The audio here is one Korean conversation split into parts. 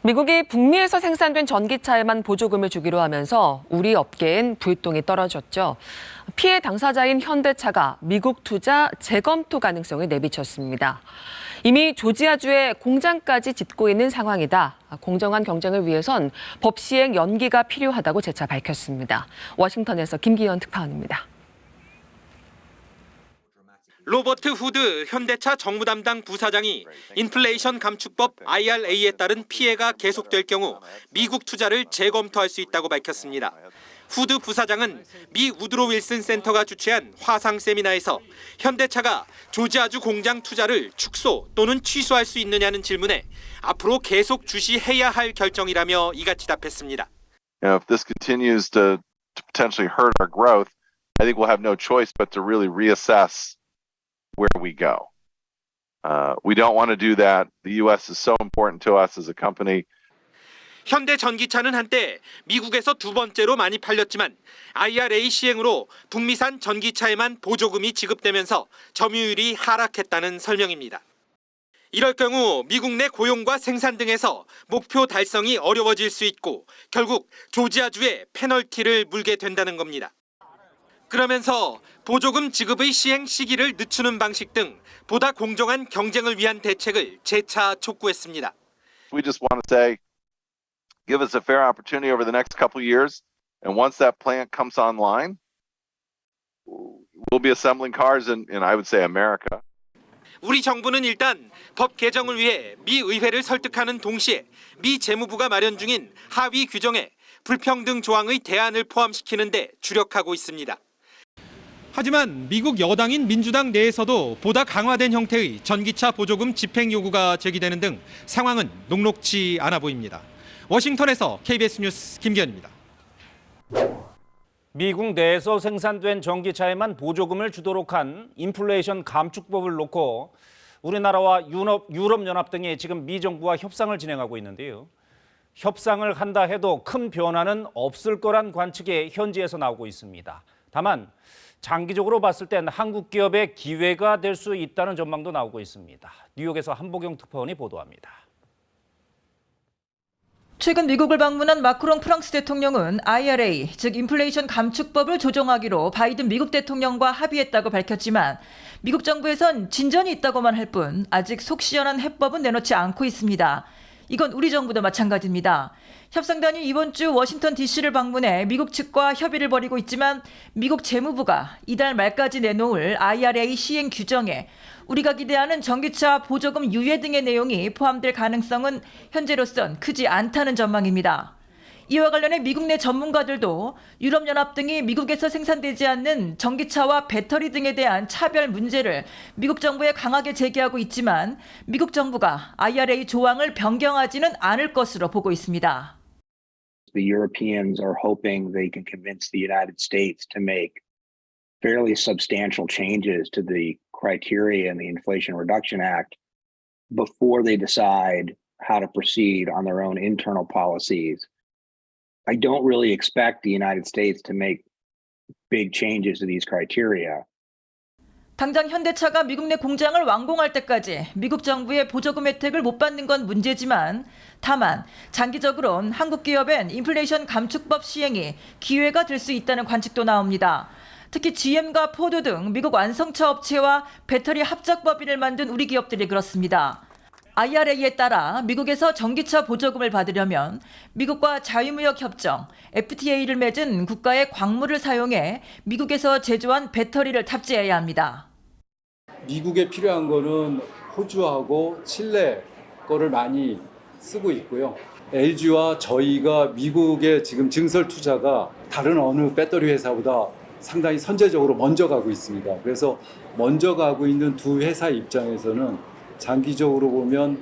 미국이 북미에서 생산된 전기차에만 보조금을 주기로 하면서 우리 업계엔 불똥이 떨어졌죠. 피해 당사자인 현대차가 미국 투자 재검토 가능성을 내비쳤습니다. 이미 조지아주에 공장까지 짓고 있는 상황이다. 공정한 경쟁을 위해선 법 시행 연기가 필요하다고 재차 밝혔습니다. 워싱턴에서 김기현 특파원입니다. 로버트 후드 현대차 정무 담당 부사장이 인플레이션 감축법 IRA에 따른 피해가 계속될 경우 미국 투자를 재검토할 수 있다고 밝혔습니다. 후드 부사장은 미 우드로 윌슨 센터가 주최한 화상 세미나에서 현대차가 조지아주 공장 투자를 축소 또는 취소할 수 있느냐는 질문에 앞으로 계속 주시해야 할 결정이라며 이같이 답했습니다. If this continues to potentially hurt our growth, I think we'll have no choice but to really reassess where we go. We don't want to do that. The U.S. is so important to us as a company. 현대 전기차는 한때 미국에서 두 번째로 많이 팔렸지만 IRA 시행으로 북미산 전기차에만 보조금이 지급되면서 점유율이 하락했다는 설명입니다. 이럴 경우 미국 내 고용과 생산 등에서 목표 달성이 어려워질 수 있고 결국 조지아주에 페널티를 물게 된다는 겁니다. 그러면서 보조금 지급의 시행 시기를 늦추는 방식 등 보다 공정한 경쟁을 위한 대책을 재차 촉구했습니다. We just want to say, give us a fair opportunity over the next couple of years, and once that plant comes online, we'll be assembling cars in I would say America. 우리 정부는 일단 법 개정을 위해 미 의회를 설득하는 동시에 미 재무부가 마련 중인 하위 규정에 불평등 조항의 대안을 포함시키는 데 주력하고 있습니다. 하지만 미국 여당인 민주당 내에서도 보다 강화된 형태의 전기차 보조금 집행 요구가 제기되는 등 상황은 녹록지 않아 보입니다. 워싱턴에서 KBS 뉴스 김기현입니다. 미국 내에서 생산된 전기차에만 보조금을 주도록 한 인플레이션 감축법을 놓고 우리나라와 유럽연합 등이 지금 미 정부와 협상을 진행하고 있는데요. 협상을 한다 해도 큰 변화는 없을 거란 관측이 현지에서 나오고 있습니다. 다만 장기적으로 봤을 땐 한국 기업의 기회가 될 수 있다는 전망도 나오고 있습니다. 뉴욕에서 한보경 특파원이 보도합니다. 최근 미국을 방문한 마크롱 프랑스 대통령은 IRA, 즉 인플레이션 감축법을 조정하기로 바이든 미국 대통령과 합의했다고 밝혔지만 미국 정부에선 진전이 있다고만 할 뿐 아직 속 시원한 해법은 내놓지 않고 있습니다. 이건 우리 정부도 마찬가지입니다. 협상단이 이번 주 워싱턴 DC를 방문해 미국 측과 협의를 벌이고 있지만 미국 재무부가 이달 말까지 내놓을 IRA 시행 규정에 우리가 기대하는 전기차 보조금 유예 등의 내용이 포함될 가능성은 현재로선 크지 않다는 전망입니다. 이와 관련해 미국 내 전문가들도 유럽연합 등이 미국에서 생산되지 않는 전기차와 배터리 등에 대한 차별 문제를 미국 정부에 강하게 제기하고 있지만 미국 정부가 IRA 조항을 변경하지는 않을 것으로 보고 있습니다. The Europeans are hoping they can convince the United States to make fairly substantial changes to the criteria in the Inflation Reduction Act before they decide how to proceed on their own internal policies. I don't really expect the United States to make big changes to these criteria. 당장 현대차가 미국 내 공장을 완공할 때까지 미국 정부의 보조금 혜택을 못 받는 건 문제지만 다만 장기적으론 한국 기업엔 인플레이션 감축법 시행이 기회가 될 수 있다는 관측도 나옵니다. 특히 GM과 포드 등 미국 완성차 업체와 배터리 합작 법인을 만든 우리 기업들이 그렇습니다. IRA에 따라 미국에서 전기차 보조금을 받으려면 미국과 자유무역 협정 FTA를 맺은 국가의 광물을 사용해 미국에서 제조한 배터리를 탑재해야 합니다. 미국에 필요한 거는 호주하고 칠레 거를 많이 쓰고 있고요. LG와 저희가 미국의 지금 증설 투자가 다른 어느 배터리 회사보다 상당히 선제적으로 먼저 가고 있습니다. 그래서 먼저 가고 있는 두 회사 입장에서는 장기적으로 보면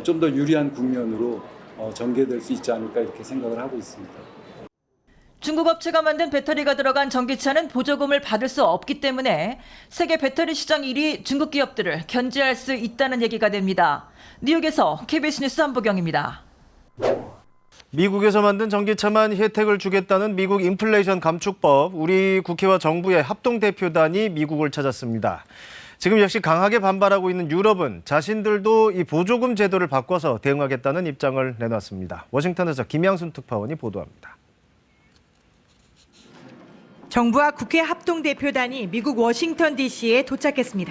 좀 더 유리한 국면으로 전개될 수 있지 않을까 이렇게 생각을 하고 있습니다. 중국 업체가 만든 배터리가 들어간 전기차는 보조금을 받을 수 없기 때문에 세계 배터리 시장 1위 중국 기업들을 견제할 수 있다는 얘기가 됩니다. 뉴욕에서 KBS 뉴스 한보경입니다. 미국에서 만든 전기차만 혜택을 주겠다는 미국 인플레이션 감축법, 우리 국회와 정부의 합동대표단이 미국을 찾았습니다. 지금 역시 강하게 반발하고 있는 유럽은 자신들도 이 보조금 제도를 바꿔서 대응하겠다는 입장을 내놨습니다. 워싱턴에서 김양순 특파원이 보도합니다. 정부와 국회 합동대표단이 미국 워싱턴 DC에 도착했습니다.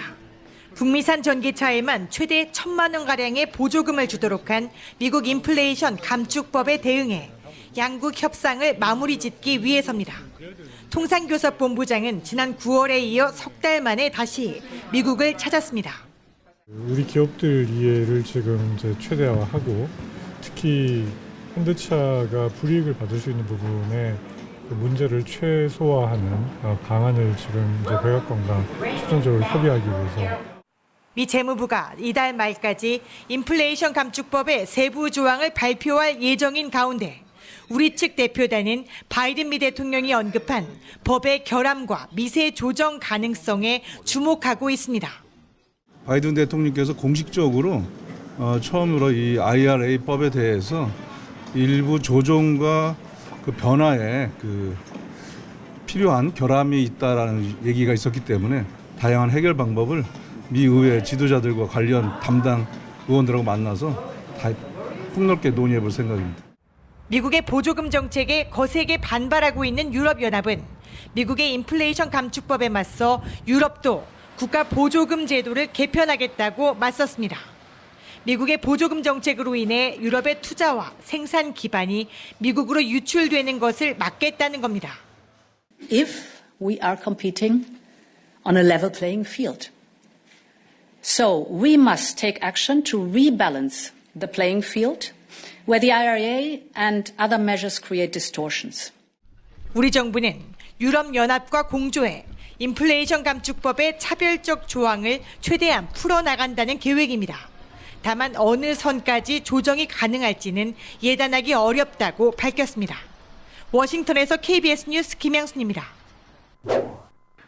북미산 전기차에만 최대 1,000만 원가량의 보조금을 주도록 한 미국 인플레이션 감축법에 대응해 양국 협상을 마무리 짓기 위해서입니다. 통상교섭본부장은 지난 9월에 이어 석 달 만에 다시 미국을 찾았습니다. 우리 기업들 이해를 지금 이제 최대화하고 특히 현대차가 불이익을 받을 수 있는 부분에 그 문제를 최소화하는 방안을 지금 이제 백악관과 최종적으로 협의하기 위해서. 미 재무부가 이달 말까지 인플레이션 감축법의 세부 조항을 발표할 예정인 가운데 우리 측 대표단은 바이든 미 대통령이 언급한 법의 결함과 미세 조정 가능성에 주목하고 있습니다. 바이든 대통령께서 공식적으로 처음으로 이 IRA법에 대해서 일부 조정과 그 변화에 그 필요한 결함이 있다라는 얘기가 있었기 때문에 다양한 해결 방법을 미 의회 지도자들과 관련 담당 의원들하고 만나서 다 폭넓게 논의해 볼 생각입니다. 미국의 보조금 정책에 거세게 반발하고 있는 유럽연합은 미국의 인플레이션 감축법에 맞서 유럽도 국가 보조금 제도를 개편하겠다고 맞섰습니다. 미국의 보조금 정책으로 인해 유럽의 투자와 생산 기반이 미국으로 유출되는 것을 막겠다는 겁니다. If we are competing on a level playing field. So we must take action to rebalance the playing field where the IRA and other measures create distortions. 우리 정부는 유럽연합과 공조해 인플레이션 감축법의 차별적 조항을 최대한 풀어나간다는 계획입니다. 다만 어느 선까지 조정이 가능할지는 예단하기 어렵다고 밝혔습니다. 워싱턴에서 KBS 뉴스 김양순입니다.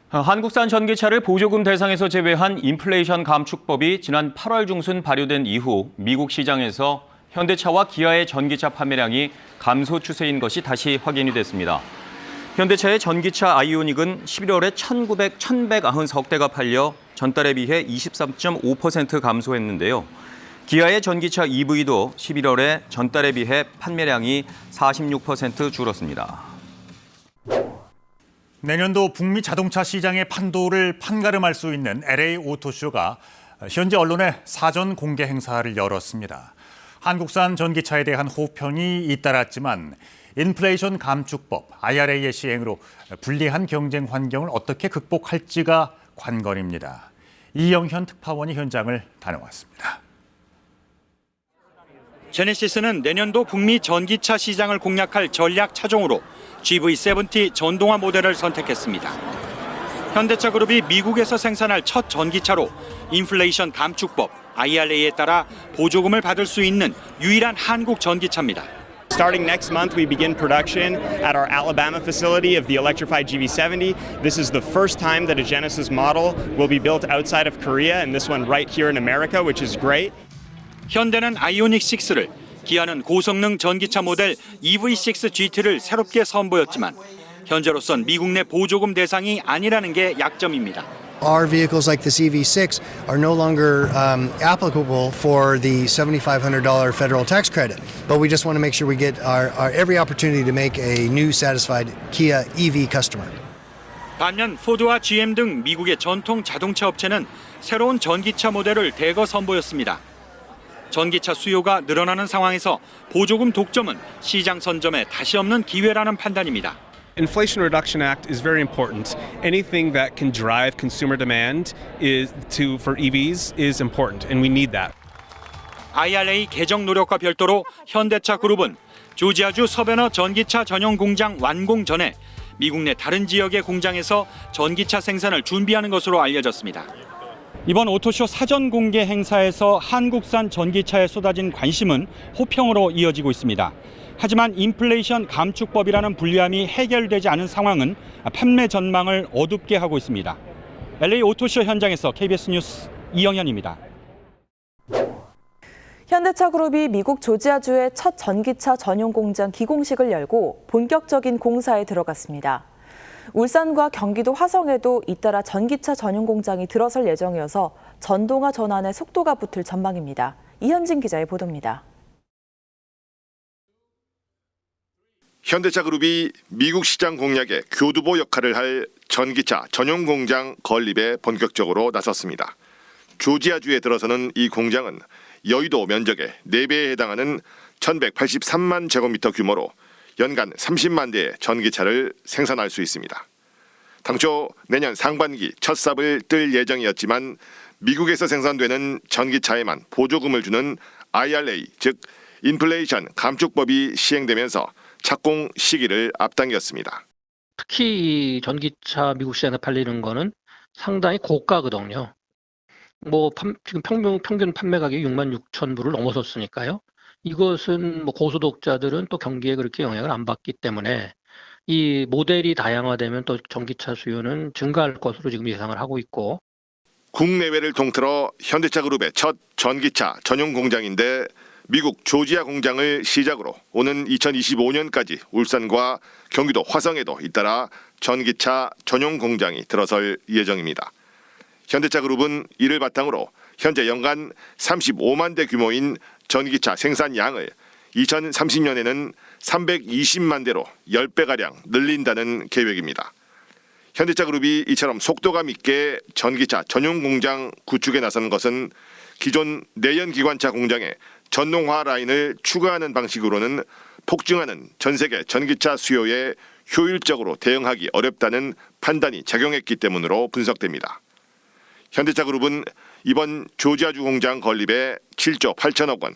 한국산 전기차를 보조금 대상에서 제외한 인플레이션 감축법이 지난 8월 중순 발효된 이후 미국 시장에서 현대차와 기아의 전기차 판매량이 감소 추세인 것이 다시 확인이 됐습니다. 현대차의 전기차 아이오닉은 11월에 1,193대가 팔려 전달에 비해 23.5% 감소했는데요. 기아의 전기차 EV도 11월에 전달에 비해 판매량이 46% 줄었습니다. 내년도 북미 자동차 시장의 판도를 판가름할 수 있는 LA 오토쇼가 현지 언론에 사전 공개 행사를 열었습니다. 한국산 전기차에 대한 호평이 잇따랐지만 인플레이션 감축법 IRA의 시행으로 불리한 경쟁 환경을 어떻게 극복할지가 관건입니다. 이영현 특파원이 현장을 다녀왔습니다. 제네시스는 내년도 북미 전기차 시장을 공략할 전략 차종으로 GV70 전동화 모델을 선택했습니다. 현대차 그룹이 미국에서 생산할 첫 전기차로 인플레이션 감축법 IRA에 따라 보조금을 받을 수 있는 유일한 한국 전기차입니다. Starting next month, we begin production at our Alabama facility of the electrified GV70. This is the first time that a Genesis model will be built outside of Korea, and this one right here in America, which is great. 현대는 아이오닉 6를, 기아는 고성능 전기차 모델 EV6 GT를 새롭게 선보였지만 현재로선 미국 내 보조금 대상이 아니라는 게 약점입니다. Our vehicles like this EV6 are no longer applicable for the $7,500 federal tax credit, but we just want to make sure we get our every opportunity to make a new satisfied Kia EV customer. 반면 포드와 GM 등 미국의 전통 자동차 업체는 새로운 전기차 모델을 대거 선보였습니다. 전기차 수요가 늘어나는 상황에서 보조금 독점은 시장 선점에 다시 없는 기회라는 판단입니다. Inflation Reduction Act is very important. Anything that can drive consumer demand for EVs is important, and we need that. IRA 개정 노력과 별도로 현대차 그룹은 조지아주 서베너 전기차 전용 공장 완공 전에 미국 내 다른 지역의 공장에서 전기차 생산을 준비하는 것으로 알려졌습니다. 이번 오토쇼 사전 공개 행사에서 한국산 전기차에 쏟아진 관심은 호평으로 이어지고 있습니다. 하지만 인플레이션 감축법이라는 불리함이 해결되지 않은 상황은 판매 전망을 어둡게 하고 있습니다. LA 오토쇼 현장에서 KBS 뉴스 이영현입니다. 현대차 그룹이 미국 조지아주의 첫 전기차 전용 공장 기공식을 열고 본격적인 공사에 들어갔습니다. 울산과 경기도 화성에도 잇따라 전기차 전용 공장이 들어설 예정이어서 전동화 전환에 속도가 붙을 전망입니다. 이현진 기자의 보도입니다. 현대차 그룹이 미국 시장 공략에 교두보 역할을 할 전기차 전용 공장 건립에 본격적으로 나섰습니다. 조지아주에 들어서는 이 공장은 여의도 면적의 4배에 해당하는 1183만 제곱미터 규모로 연간 30만 대의 전기차를 생산할 수 있습니다. 당초 내년 상반기 첫 삽을 뜰 예정이었지만 미국에서 생산되는 전기차에만 보조금을 주는 IRA, 즉 인플레이션 감축법이 시행되면서 착공 시기를 앞당겼습니다. 특히 이 전기차 미국 시장에 팔리는 거는 상당히 고가거든요. 지금 평균 판매 가격이 6만 6천 불을 넘어섰으니까요. 이것은 고소득자들은 또 경기에 그렇게 영향을 안 받기 때문에 이 모델이 다양화되면 또 전기차 수요는 증가할 것으로 지금 예상을 하고 있고, 국내외를 통틀어 현대차 그룹의 첫 전기차 전용 공장인데 미국 조지아 공장을 시작으로 오는 2025년까지 울산과 경기도 화성에도 잇따라 전기차 전용 공장이 들어설 예정입니다. 현대차 그룹은 이를 바탕으로 현재 연간 35만 대 규모인 전기차 생산량을 2030년에는 320만 대로 10배가량 늘린다는 계획입니다. 현대차 그룹이 이처럼 속도감 있게 전기차 전용 공장 구축에 나선 것은 기존 내연 기관차 공장에 전동화 라인을 추가하는 방식으로는 폭증하는 전 세계 전기차 수요에 효율적으로 대응하기 어렵다는 판단이 작용했기 때문으로 분석됩니다. 현대차 그룹은 이번 조지아주 공장 건립에 7조 8천억 원,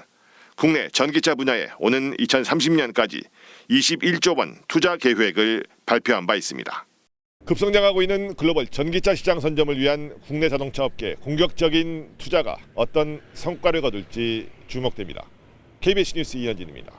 국내 전기차 분야에 오는 2030년까지 21조 원 투자 계획을 발표한 바 있습니다. 급성장하고 있는 글로벌 전기차 시장 선점을 위한 국내 자동차 업계 공격적인 투자가 어떤 성과를 거둘지 주목됩니다. KBS 뉴스 이현진입니다.